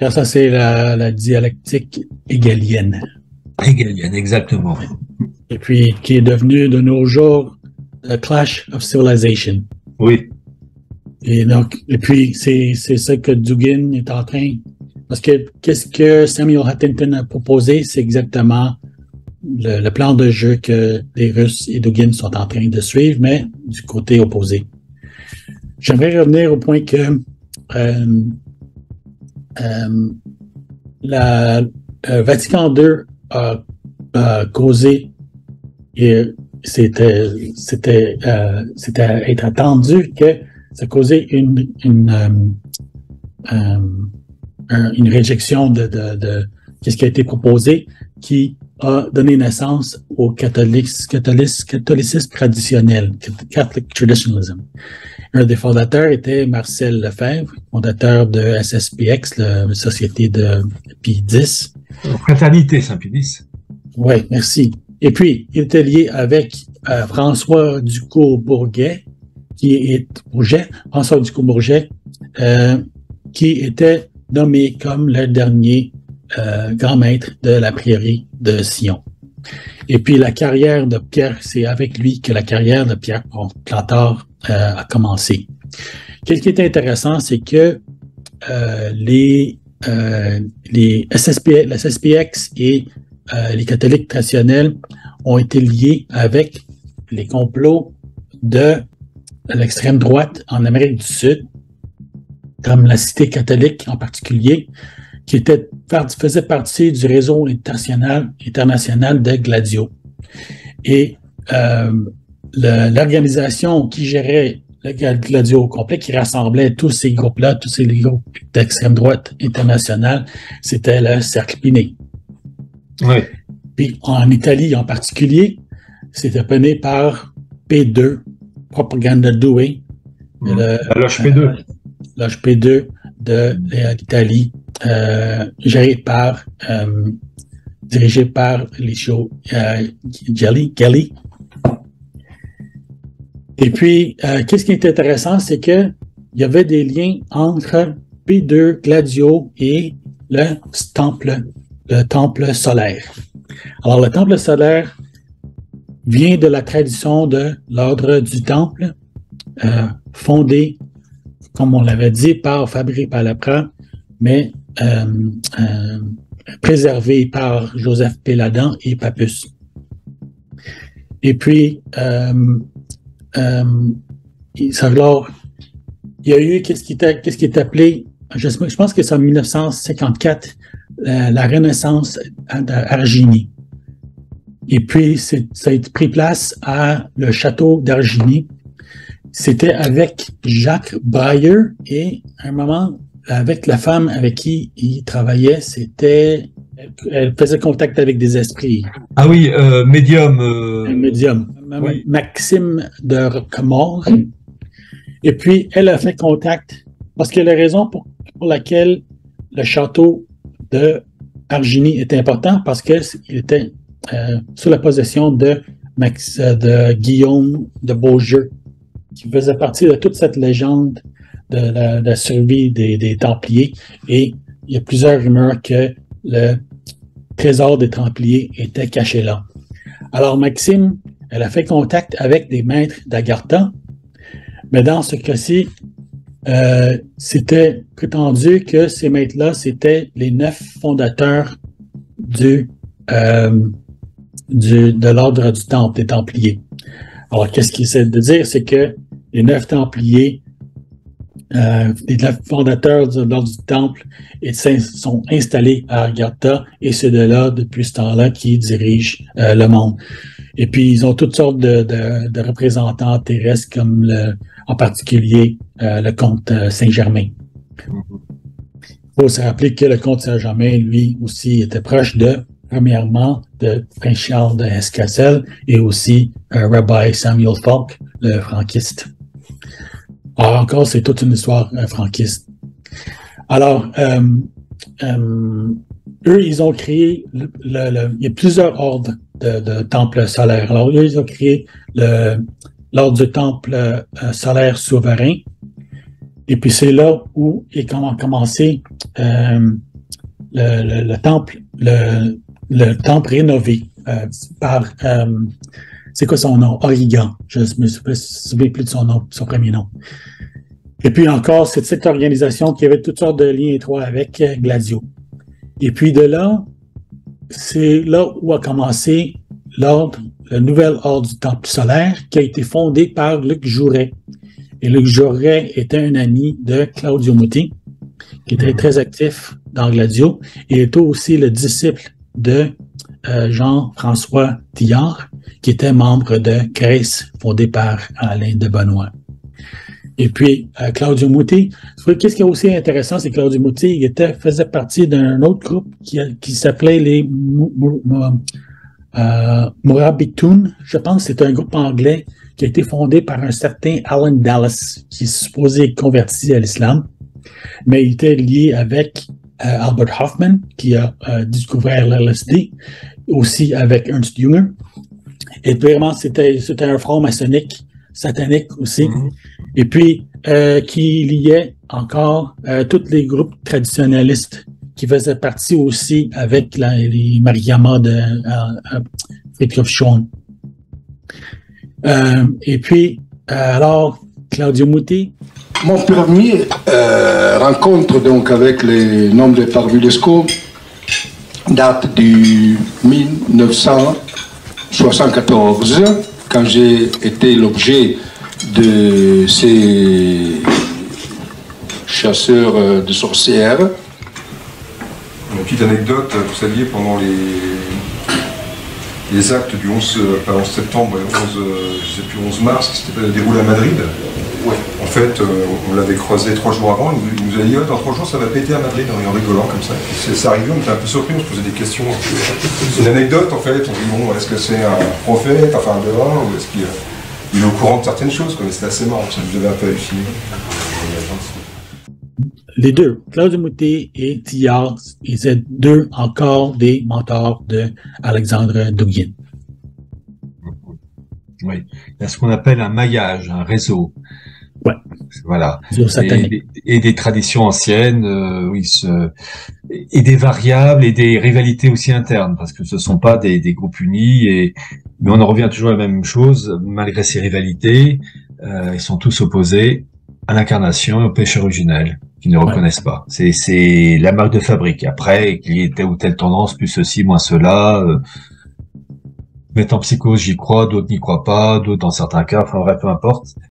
Car ça, c'est la dialectique hegelienne. Hegelienne, exactement. Et puis, qui est devenu de nos jours The Clash of Civilization. Oui. Et puis, c'est ça que Dugin est en train. Parce que qu'est-ce que Samuel Huntington a proposé, c'est exactement le plan de jeu que les Russes et Dugin sont en train de suivre, mais du côté opposé. J'aimerais revenir au point que Vatican II a causé, et c'était être attendu que ça causait une réjection de ce qui a été proposé, qui a donné naissance au catholicisme traditionnel, Catholic Traditionalism. Un des fondateurs était Marcel Lefebvre, fondateur de SSPX, la Société de Pie X. Fraternité Saint-Pie X. Oui, merci. Et puis, il était lié avec François Ducos-Bourget, qui était nommé comme le dernier grand maître de la prieuré de Sion. Et puis la carrière de Pierre, c'est avec lui que la carrière de Pierre Plantard a commencé. Ce qui est intéressant, c'est que la SSPX et les catholiques traditionnels ont été liés avec les complots de l'extrême droite en Amérique du Sud, comme la Cité catholique en particulier, qui faisait partie du réseau international de Gladio. Et l'organisation qui gérait le Gladio au complet, qui rassemblait tous ces groupes-là, tous ces groupes d'extrême droite internationale, c'était le Cercle Pinet. Oui. Puis en Italie en particulier, c'était mené par P2, Propaganda Due, la loge P2. Loge P2 de l'Italie, dirigé par Licio Gelli. Et puis, qu'est-ce qui est intéressant, c'est que il y avait des liens entre P2, Gladio et le temple solaire. Alors, le temple solaire vient de la tradition de l'ordre du temple, fondé, comme on l'avait dit, par Fabri Palaprat, mais préservé par Joseph Péladan et Papus. Et puis, alors, il y a eu qu'est-ce qui est appelé, je pense que c'est en 1954, la Renaissance d'Argini. Et puis, ça a pris place à le château d'Argini. C'était avec Jacques Breyer et à un moment, avec la femme avec qui il travaillait, elle faisait contact avec des esprits. Ah oui, médium. Un médium. Oui. Maxime de Rocamore. Et puis, elle a fait contact parce que la raison pour laquelle le château de Argini était important, parce qu'il était sous la possession de Guillaume de Beaujeu, qui faisait partie de toute cette légende de la survie des Templiers. Et il y a plusieurs rumeurs que le trésor des Templiers était caché là. Alors, Maxime, elle a fait contact avec des maîtres d'Agartha, mais dans ce cas-ci, c'était prétendu que ces maîtres-là, c'était les 9 fondateurs de l'ordre du Temple, des Templiers. Alors, qu'est-ce qu'il essaie de dire? C'est que les 9 Templiers, les 9 fondateurs de l'ordre du Temple sont installés à Agartha, et c'est de là, depuis ce temps-là, qui dirigent le monde. Et puis, ils ont toutes sortes de représentants terrestres, comme en particulier le comte Saint-Germain. Il faut se rappeler que le comte Saint-Germain, lui aussi, était proche premièrement, de Prince Charles de Hesse-Cassel et aussi Rabbi Samuel Falk, le franquiste. Alors, encore, c'est toute une histoire franquiste. Alors, eux, ils ont créé, il y a plusieurs ordres de temples solaires. Alors, eux, ils ont créé l'ordre du temple solaire souverain. Et puis, c'est là où ont commencé le temple rénové par, c'est quoi son nom? Origan. Je me souviens plus de son premier nom. Et puis encore, c'est cette organisation qui avait toutes sortes de liens étroits avec Gladio. Et puis de là, c'est là où a commencé le nouvel ordre du Temple solaire qui a été fondé par Luc Jouret. Et Luc Jouret était un ami de Claudio Muti, qui était très actif dans Gladio, et était aussi le disciple de Jean-François Tillard, qui était membre de Grace, fondé par Alain de Benoît. Et puis, Claudio Muti, qu'est-ce qui est aussi intéressant, c'est que Claudio Muti faisait partie d'un autre groupe qui s'appelait les Mourabitoun. Je pense que c'est un groupe anglais qui a été fondé par un certain Alan Dallas, qui est supposé converti à l'islam, mais il était lié avec Albert Hoffman, qui a découvert l'LSD, aussi avec Ernst Jünger. Et vraiment, c'était un front maçonnique, satanique aussi. Et puis, qui liait encore tous les groupes traditionnalistes qui faisaient partie aussi avec les Mariamas de Friedrich Schwann. Et puis, alors, Claudio Muti. Mon premier rencontre donc avec les nombres de Parvulesco date du 1974, quand j'ai été l'objet de ces chasseurs de sorcières. Une petite anecdote, vous saviez, pendant les actes du 11 septembre et 11 mars, qui s'était déroulé à Madrid. Ouais. En fait, on l'avait croisé 3 jours avant, il nous a dit dans 3 jours ça va péter à Madrid, en rigolant comme ça. C'est arrivé, on était un peu surpris, on se posait des questions. C'est une anecdote en fait, on dit bon, est-ce que c'est un prophète, enfin un dehors, ou est-ce qu'il est au courant de certaines choses, quoi, mais c'était assez marrant, ça nous avait un peu halluciné. Les deux, Claudio Muti et Tillard, ils étaient deux encore des mentors de Alexandre Dugin. Oui, il y a ce qu'on appelle un maillage, un réseau. Ouais. Voilà. Et des traditions anciennes, et des variables et des rivalités aussi internes, parce que ce sont pas des groupes unis, mais on en revient toujours à la même chose, malgré ces rivalités, ils sont tous opposés à l'incarnation et au péché originel, qu'ils ne reconnaissent pas. C'est la marque de fabrique. Après, qu'il y ait telle ou telle tendance, plus ceci, moins cela, mettre en psychose, j'y crois, d'autres n'y croient pas, d'autres dans certains cas, enfin bref, peu importe.